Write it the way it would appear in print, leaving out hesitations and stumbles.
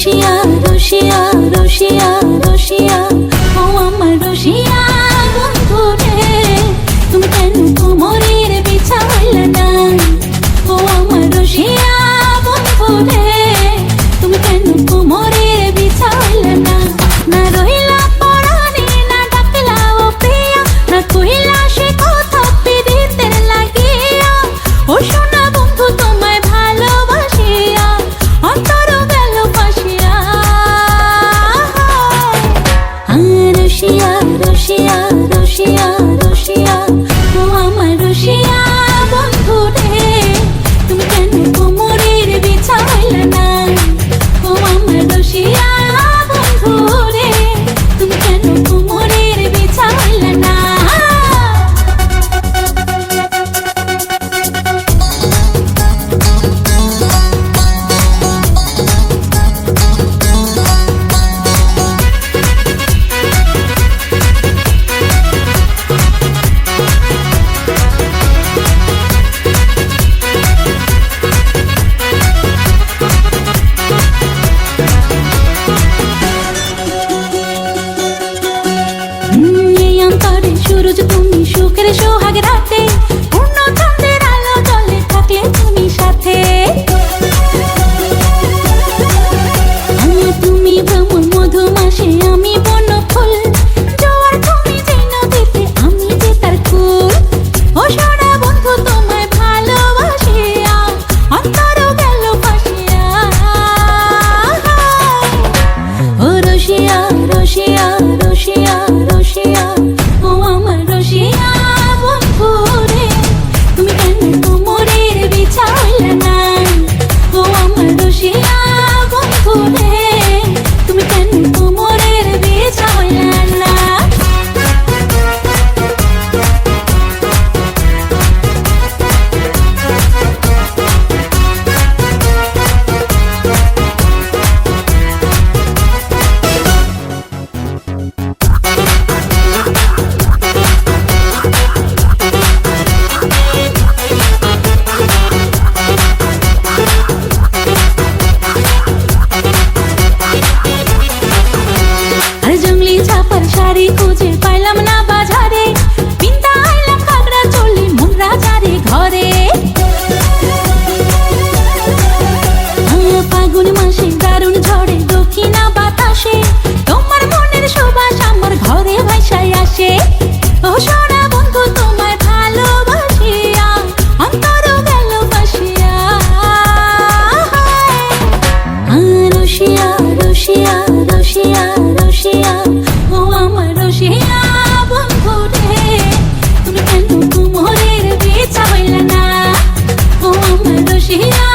রসিয়া রসিয়া রসিয়া রসিয়া ও আমার রসিয়া বন্ধু রে, তুমি কেন কোমরের বিছাইলে না? ও আমার রসিয়া বন্ধু রে, তুমি কেন কোমরের বিছাইলে না? না রইলা পরাণে, না ডাকলা ও প্রিয়া, না কইলা সে কথা পীড়িতের লাগিয়া। ও সোনা বন্ধু তোমায় ভালোবাসিয়া অন্তর গেল ফাঁসিয়া। রসিয়া রসিয়া রসিয়া রসিয়া ও আমার রসিয়া বন্ধু রে, তুমি কেন কোমরের বিছাইলে না? ও আমার রসিয়া বন্ধু রে, তুমি কেন কোমরের বিছাইলে না? সুরজ তুমি সুখের সোহাগ রাতে, পূর্ণ চাঁদের আলো জলে থাকলে তুমি সাথে। তুমি ভ্রমণ মধুমাসে, আমি বন ফুল, জোয়ার তুমি যে নদীতে, আমি যে তার কুল। ও সোনা বন্ধু তোমায় ভালোবাসিয়া অন্তর গেল ফাঁসিয়া। ও রসিয়া রসিয়া রসিয়া রসিয়া ও আমার রসিয়া বন্ধু রে, তুমি কেন কোমরের বিছাইলে না? ও আমার রসিয়া বন্ধু রে, তুমি কেন কোমরের বিছাইলে না? জঙ্গলি ছাপার শাড়ি খুঁজে পাইলাম না বাজারে, পিন্তা আইলাম খাগড়া চলি মন রাজারে ঘরে। ফাগুন মাসে দারুণ ঝড়ে দক্ষিণা বাতাসে, তোমার মনের সুবাস আমার ঘরে ভাইসায় আসে। ও সোনা বন্ধু তোমায় ভালোবাসিয়া অন্তর গেল ফাঁসিয়া। রসিয়া রসিয়া রসিয়া রসিয়া ও আমার রসিয়া বন্ধু রে, তুমি কেন কোমরের বিছাইলে না? ও আমার রসিয়া